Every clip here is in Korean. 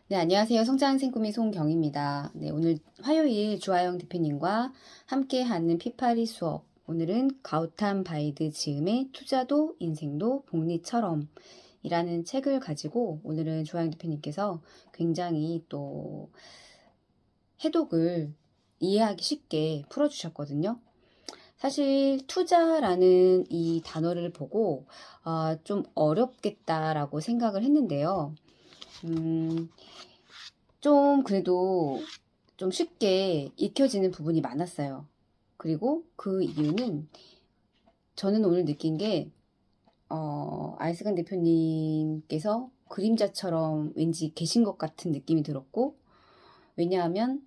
네, 안녕하세요. 성장한 생꿈이 송경입니다. 네, 오늘 화요일 주하영 대표님과 함께하는 피파리 수업. 오늘은 가우탐 바이드 지음의 투자도 인생도 복리처럼 이라는 책을 가지고 오늘은 주하영 대표님께서 굉장히 또 해독을 이해하기 쉽게 풀어주셨거든요. 사실 투자라는 이 단어를 보고 좀 어렵겠다라고 생각을 했는데요. 좀 그래도 좀 쉽게 익혀지는 부분이 많았어요. 그리고 그 이유는 저는 오늘 느낀 게 아이스간 대표님께서 그림자처럼 왠지 계신 것 같은 느낌이 들었고, 왜냐하면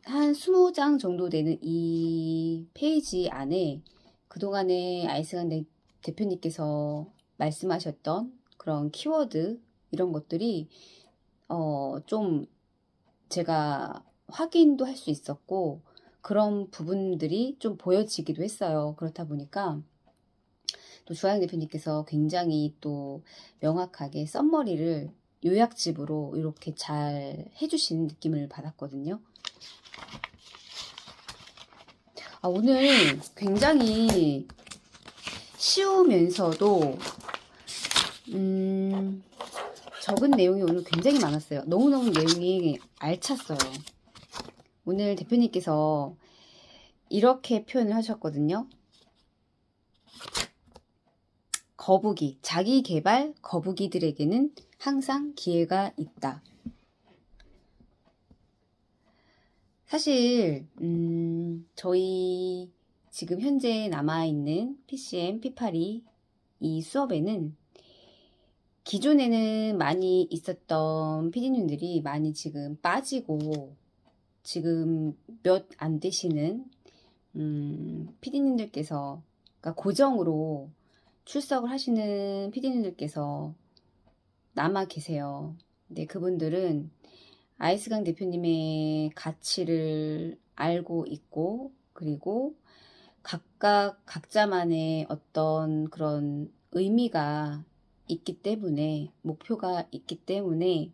한 20장 정도 되는 이 페이지 안에 그동안에 아이스간 대표님께서 말씀하셨던 그런 키워드 이런 것들이 좀 제가 확인도 할 수 있었고 그런 부분들이 좀 보여지기도 했어요. 그렇다 보니까 또 주하영 대표님께서 굉장히 또 명확하게 썸머리를 요약집으로 이렇게 잘 해주신 느낌을 받았거든요. 오늘 굉장히 쉬우면서도 적은 내용이 오늘 굉장히 많았어요. 너무너무 내용이 알찼어요. 오늘 대표님께서 이렇게 표현을 하셨거든요. 거북이, 자기 개발 거북이들에게는 항상 기회가 있다. 사실 저희 지금 현재 남아있는 PCM, P8이 이 수업에는 기존에는 많이 있었던 PD님들이 많이 지금 빠지고 지금 몇 안 되시는 PD님들께서 그러니까 고정으로 출석을 하시는 PD님들께서 남아 계세요. 근데 그분들은 아이스강 대표님의 가치를 알고 있고, 그리고 각자만의 어떤 그런 의미가 있기 때문에, 목표가 있기 때문에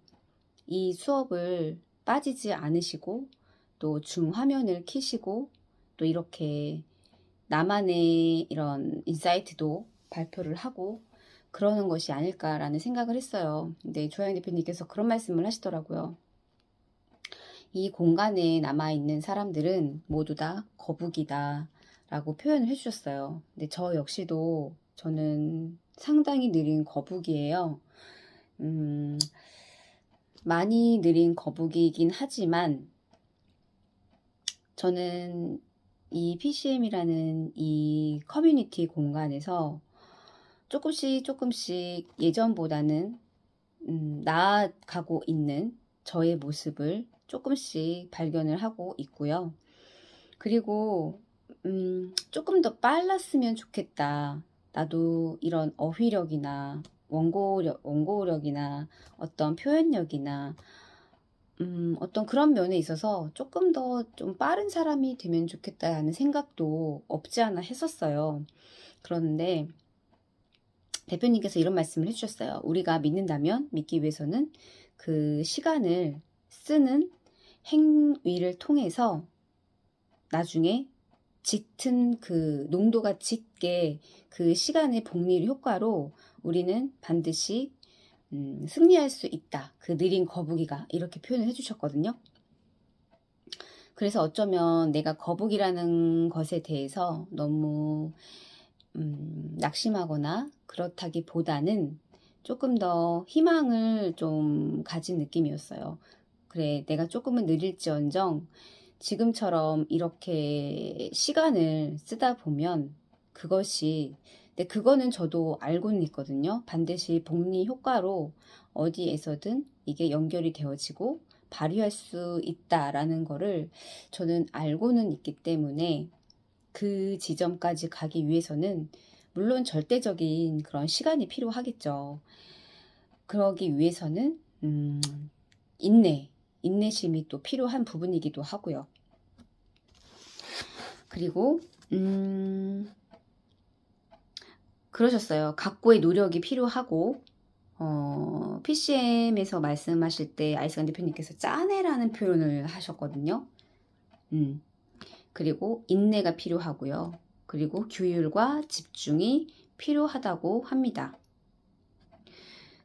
이 수업을 빠지지 않으시고, 또 중화면을 켜시고, 또 이렇게 나만의 이런 인사이트도 발표를 하고 그러는 것이 아닐까라는 생각을 했어요. 근데 조영 대표님께서 그런 말씀을 하시더라고요. 이 공간에 남아있는 사람들은 모두 다 거북이다 라고 표현을 해주셨어요. 근데 저 역시도 저는 상당히 느린 거북이에요. 많이 느린 거북이이긴 하지만 저는 이 PCM이라는 이 커뮤니티 공간에서 조금씩 예전보다는 나아가고 있는 저의 모습을 조금씩 발견을 하고 있고요. 그리고 조금 더 빨랐으면 좋겠다. 나도 이런 어휘력이나 원고력이나 어떤 표현력이나 어떤 그런 면에 있어서 조금 더 좀 빠른 사람이 되면 좋겠다는 생각도 없지 않아 했었어요. 그런데 대표님께서 이런 말씀을 해주셨어요. 우리가 믿는다면 믿기 위해서는 그 시간을 쓰는 행위를 통해서 나중에 짙은 그 농도가 짙게 그 시간의 복리 효과로 우리는 반드시 승리할 수 있다. 그 느린 거북이가 이렇게 표현을 해주셨거든요. 그래서 어쩌면 내가 거북이라는 것에 대해서 너무 낙심하거나 그렇다기보다는 조금 더 희망을 좀 가진 느낌이었어요. 그래, 내가 조금은 느릴지언정 지금처럼 이렇게 시간을 쓰다 보면 그것이, 근데 그거는 저도 알고는 있거든요. 반드시 복리 효과로 어디에서든 이게 연결이 되어지고 발휘할 수 있다라는 거를 저는 알고는 있기 때문에 그 지점까지 가기 위해서는 물론 절대적인 그런 시간이 필요하겠죠. 그러기 위해서는 인내심이 또 필요한 부분이기도 하고요. 그리고 그러셨어요. 각고의 노력이 필요하고 PCM에서 말씀하실 때 아이스간 대표님께서 짜내라는 표현을 하셨거든요. 그리고 인내가 필요하고요. 그리고 규율과 집중이 필요하다고 합니다.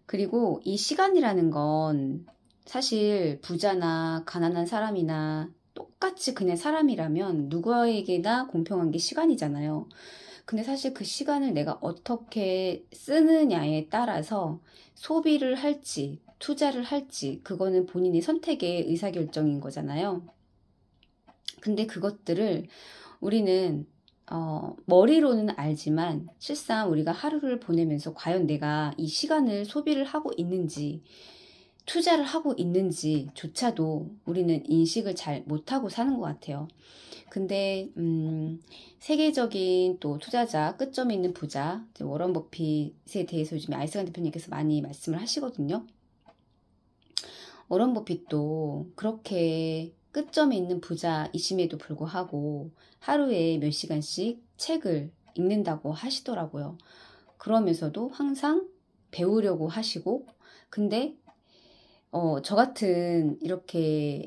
그리고 이 시간이라는 건 사실 부자나 가난한 사람이나 똑같이 그냥 사람이라면 누구에게나 공평한 게 시간이잖아요. 근데 사실 그 시간을 내가 어떻게 쓰느냐에 따라서 소비를 할지 투자를 할지 그거는 본인의 선택의 의사결정인 거잖아요. 근데 그것들을 우리는 머리로는 알지만 실상 우리가 하루를 보내면서 과연 내가 이 시간을 소비를 하고 있는지 투자를 하고 있는지조차도 우리는 인식을 잘 못하고 사는 것 같아요. 근데 세계적인 또 투자자, 끝점이 있는 부자 워런 버핏에 대해서 요즘 아이스간 대표님께서 많이 말씀을 하시거든요. 워런 버핏도 그렇게 끝점에 있는 부자이심에도 불구하고 하루에 몇 시간씩 책을 읽는다고 하시더라고요. 그러면서도 항상 배우려고 하시고, 근데 저 같은 이렇게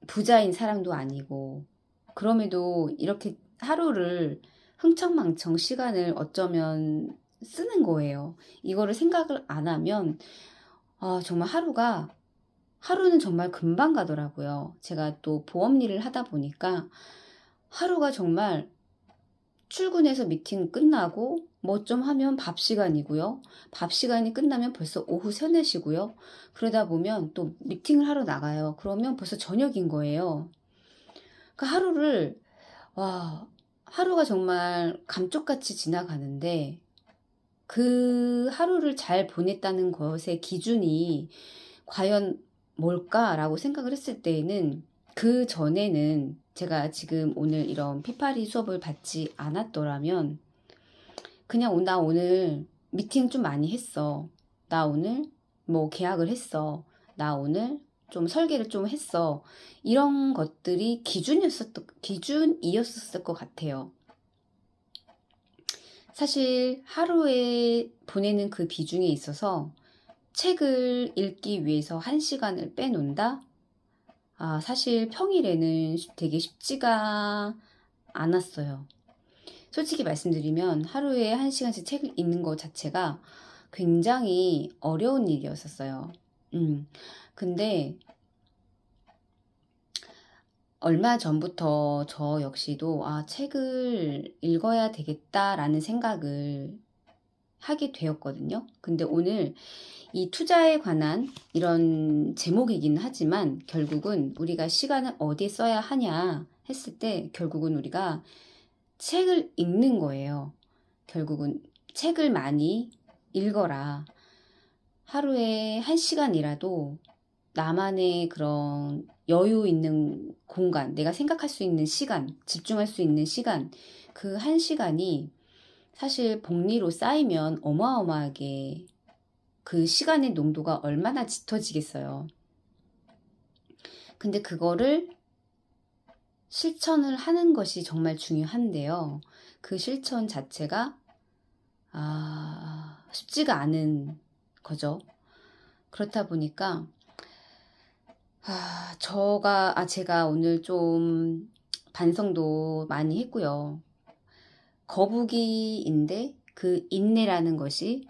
부자인 사람도 아니고 그럼에도 이렇게 하루를 흥청망청 시간을 어쩌면 쓰는 거예요. 이거를 생각을 안 하면 정말 하루는 정말 금방 가더라고요. 제가 또 보험 일을 하다 보니까 하루가 정말 출근해서 미팅 끝나고 뭐 좀 하면 밥 시간이고요. 밥 시간이 끝나면 벌써 오후 3, 4시고요. 그러다 보면 또 미팅을 하러 나가요. 그러면 벌써 저녁인 거예요. 그 하루가 정말 감쪽같이 지나가는데 그 하루를 잘 보냈다는 것의 기준이 과연 뭘까라고 생각을 했을 때에는 그 전에는 제가 지금 오늘 이런 피파리 수업을 받지 않았더라면 그냥 나 오늘 미팅 좀 많이 했어. 나 오늘 뭐 계약을 했어. 나 오늘 좀 설계를 좀 했어. 이런 것들이 기준이었을 것 같아요. 사실 하루에 보내는 그 비중에 있어서 책을 읽기 위해서 1시간을 빼놓는다? 사실 평일에는 되게 쉽지가 않았어요. 솔직히 말씀드리면 하루에 1시간씩 책을 읽는 것 자체가 굉장히 어려운 일이었었어요. 근데 얼마 전부터 저 역시도 책을 읽어야 되겠다라는 생각을 하게 되었거든요. 근데 오늘 이 투자에 관한 이런 제목이긴 하지만 결국은 우리가 시간을 어디에 써야 하냐 했을 때 결국은 우리가 책을 읽는 거예요. 결국은 책을 많이 읽어라. 하루에 1시간이라도 나만의 그런 여유 있는 공간, 내가 생각할 수 있는 시간, 집중할 수 있는 시간, 그 1시간이 사실 복리로 쌓이면 어마어마하게 그 시간의 농도가 얼마나 짙어지겠어요. 근데 그거를 실천을 하는 것이 정말 중요한데요. 그 실천 자체가 쉽지가 않은 거죠. 그렇다 보니까 제가 오늘 좀 반성도 많이 했고요. 거북이인데 그 인내라는 것이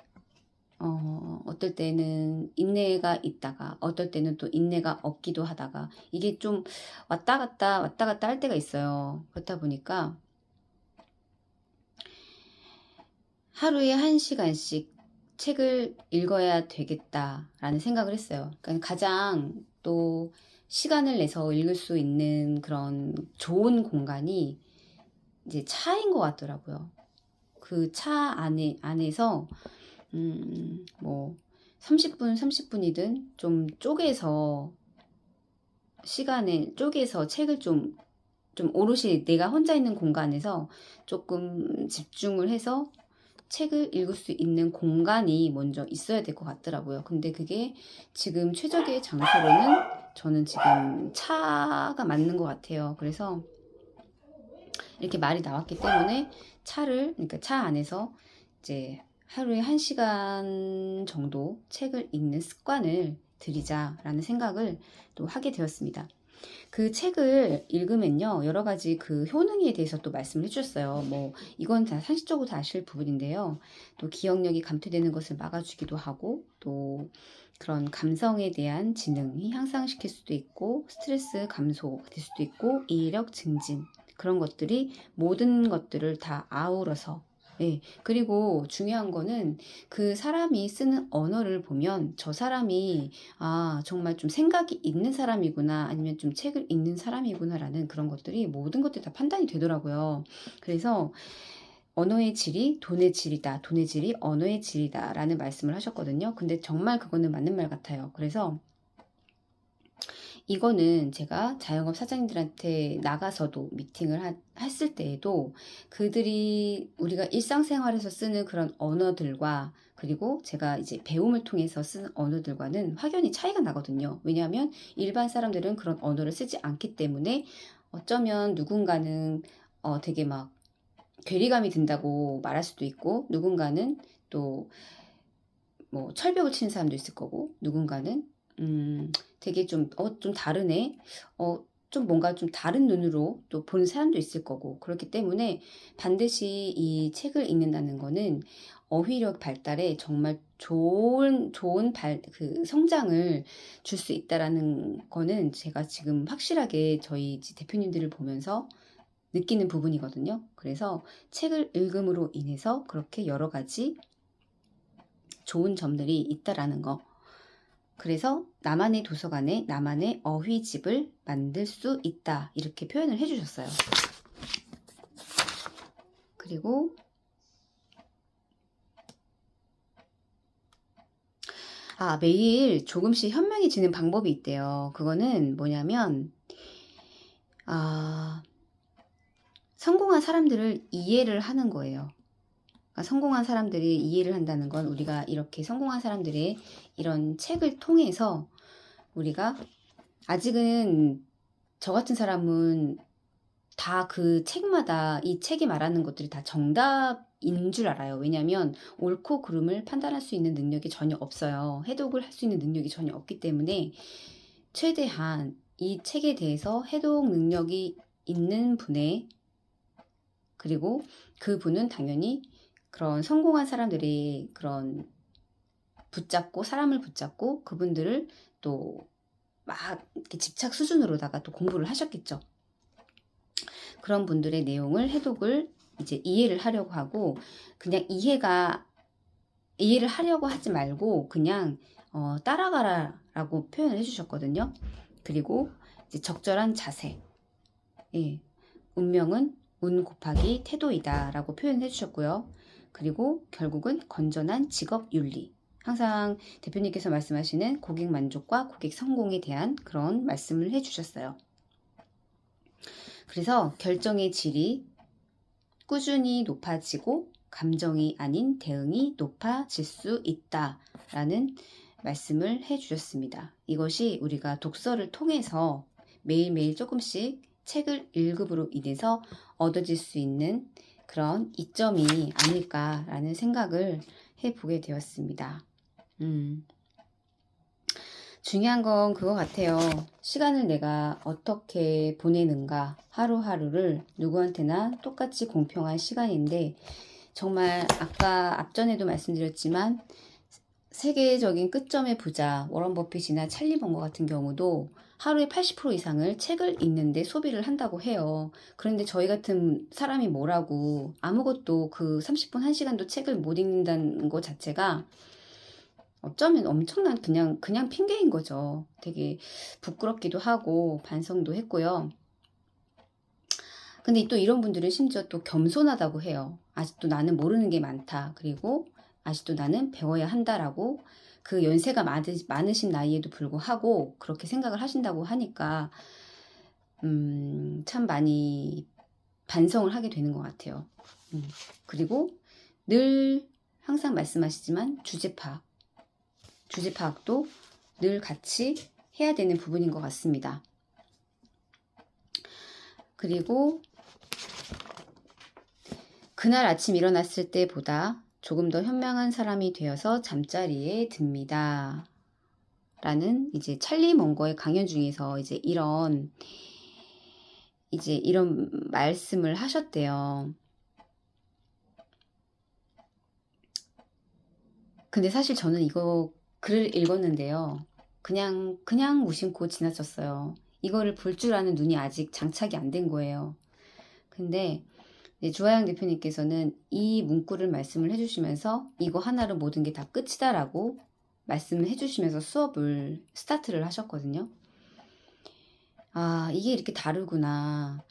어떨 때는 인내가 있다가 어떨 때는 또 인내가 없기도 하다가 이게 좀 왔다 갔다 할 때가 있어요. 그렇다 보니까 하루에 1시간씩 책을 읽어야 되겠다라는 생각을 했어요. 그러니까 가장 또 시간을 내서 읽을 수 있는 그런 좋은 공간이 이제 차인 것 같더라고요. 그 차 안에서 뭐 30분이든 좀 시간을 쪼개서 책을 좀 오롯이 내가 혼자 있는 공간에서 조금 집중을 해서 책을 읽을 수 있는 공간이 먼저 있어야 될 것 같더라고요. 근데 그게 지금 최적의 장소로는 저는 지금 차가 맞는 것 같아요. 그래서 이렇게 말이 나왔기 때문에 그러니까 차 안에서 이제 하루에 1시간 정도 책을 읽는 습관을 들이자라는 생각을 또 하게 되었습니다. 그 책을 읽으면요, 여러 가지 그 효능에 대해서 또 말씀을 해주셨어요. 뭐, 이건 다 상식적으로 다 아실 부분인데요. 또 기억력이 감퇴되는 것을 막아주기도 하고, 또 그런 감성에 대한 지능이 향상시킬 수도 있고, 스트레스 감소가 될 수도 있고, 이해력 증진. 그런 것들이 모든 것들을 다 아우러서, 예. 그리고 중요한 거는 그 사람이 쓰는 언어를 보면 저 사람이 정말 좀 생각이 있는 사람이구나, 아니면 좀 책을 읽는 사람이구나라는 그런 것들이 모든 것들이 다 판단이 되더라고요. 그래서 언어의 질이 돈의 질이다, 돈의 질이 언어의 질이다 라는 말씀을 하셨거든요. 근데 정말 그거는 맞는 말 같아요. 그래서 이거는 제가 자영업 사장님들한테 나가서도 미팅을 했을 때에도 그들이 우리가 일상생활에서 쓰는 그런 언어들과 그리고 제가 이제 배움을 통해서 쓰는 언어들과는 확연히 차이가 나거든요. 왜냐하면 일반 사람들은 그런 언어를 쓰지 않기 때문에 어쩌면 누군가는 되게 막 괴리감이 든다고 말할 수도 있고, 누군가는 또 뭐 철벽을 치는 사람도 있을 거고, 누군가는 되게 좀 다르네. 좀 뭔가 좀 다른 눈으로 또 보는 사람도 있을 거고, 그렇기 때문에 반드시 이 책을 읽는다는 거는 어휘력 발달에 정말 좋은 그 성장을 줄 수 있다라는 거는 제가 지금 확실하게 저희 대표님들을 보면서 느끼는 부분이거든요. 그래서 책을 읽음으로 인해서 그렇게 여러 가지 좋은 점들이 있다라는 거. 그래서 나만의 도서관에 나만의 어휘집을 만들 수 있다, 이렇게 표현을 해주셨어요. 그리고 매일 조금씩 현명해지는 방법이 있대요. 그거는 뭐냐면 성공한 사람들을 이해를 하는 거예요. 그러니까 성공한 사람들이 이해를 한다는 건, 우리가 이렇게 성공한 사람들의 이런 책을 통해서 우리가, 아직은 저 같은 사람은 다 그 책마다 이 책이 말하는 것들이 다 정답인 줄 알아요. 왜냐하면 옳고 그름을 판단할 수 있는 능력이 전혀 없어요. 해독을 할 수 있는 능력이 전혀 없기 때문에 최대한 이 책에 대해서 해독 능력이 있는 분의, 그리고 그 분은 당연히 그런 성공한 사람들이 그런 사람을 붙잡고 그분들을 또 막 집착 수준으로다가 또 공부를 하셨겠죠. 그런 분들의 내용을 해독을 이제 이해를 하려고 하고, 그냥 이해를 하려고 하지 말고 그냥 따라가라 라고 표현을 해주셨거든요. 그리고 이제 적절한 자세, 예, 운명은 운 곱하기 태도이다 라고 표현해 주셨고요. 그리고 결국은 건전한 직업 윤리, 항상 대표님께서 말씀하시는 고객 만족과 고객 성공에 대한 그런 말씀을 해주셨어요. 그래서 결정의 질이 꾸준히 높아지고 감정이 아닌 대응이 높아질 수 있다라는 말씀을 해주셨습니다. 이것이 우리가 독서를 통해서 매일매일 조금씩 책을 읽음으로 인해서 얻어질 수 있는 그런 이점이 아닐까라는 생각을 해보게 되었습니다. 중요한 건 그거 같아요. 시간을 내가 어떻게 보내는가, 하루하루를 누구한테나 똑같이 공평한 시간인데, 정말 아까 앞전에도 말씀드렸지만 세계적인 끝점의 부자 워런 버핏이나 찰리 먼거 같은 경우도 하루에 80% 이상을 책을 읽는데 소비를 한다고 해요. 그런데 저희 같은 사람이 뭐라고 아무것도 그 30분, 1시간도 책을 못 읽는다는 것 자체가 어쩌면 엄청난 그냥 핑계인 거죠. 되게 부끄럽기도 하고 반성도 했고요. 근데 또 이런 분들은 심지어 또 겸손하다고 해요. 아직도 나는 모르는 게 많다. 그리고 아직도 나는 배워야 한다라고, 그 연세가 많으신 나이에도 불구하고 그렇게 생각을 하신다고 하니까 참 많이 반성을 하게 되는 것 같아요. 그리고 늘 항상 말씀하시지만 주제 파악도 늘 같이 해야 되는 부분인 것 같습니다. 그리고 그날 아침 일어났을 때보다 조금 더 현명한 사람이 되어서 잠자리에 듭니다. 라는 이제 찰리 먼거의 강연 중에서 이런 말씀을 하셨대요. 근데 사실 저는 이거 글을 읽었는데요. 그냥 무심코 지나쳤어요. 이거를 볼 줄 아는 눈이 아직 장착이 안 된 거예요. 근데 주하영 대표님께서는 이 문구를 말씀을 해주시면서 이거 하나로 모든 게 다 끝이다라고 말씀을 해주시면서 수업을 스타트를 하셨거든요. 아, 이게 이렇게 다르구나.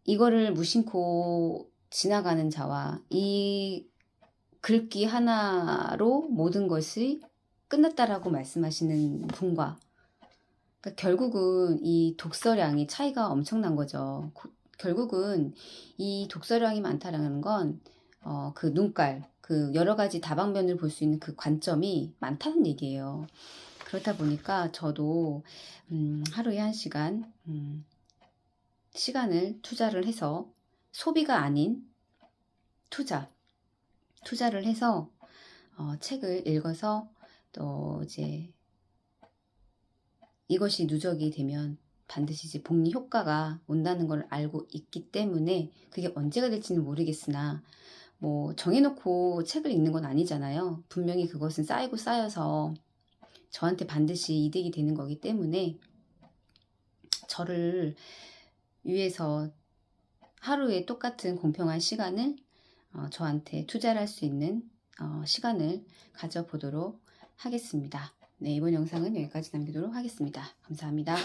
이거를 무심코 지나가는 자와 이 글귀 하나로 모든 것이 끝났다라고 말씀하시는 분과, 그러니까 결국은 이 독서량이 차이가 엄청난 거죠. 결국은 이 독서량이 많다라는 건 그 눈깔, 그 여러 가지 다방면을 볼 수 있는 그 관점이 많다는 얘기예요. 그렇다 보니까 저도 하루에 1시간 시간을 투자를 해서, 소비가 아닌 투자를 해서 책을 읽어서 또 이제 이것이 누적이 되면 반드시 이제 복리 효과가 온다는 걸 알고 있기 때문에, 그게 언제가 될지는 모르겠으나 뭐 정해놓고 책을 읽는 건 아니잖아요. 분명히 그것은 쌓이고 쌓여서 저한테 반드시 이득이 되는 거기 때문에, 저를 위해서 하루에 똑같은 공평한 시간을 저한테 투자를 할 수 있는 시간을 가져보도록 하겠습니다. 네, 이번 영상은 여기까지 남기도록 하겠습니다. 감사합니다.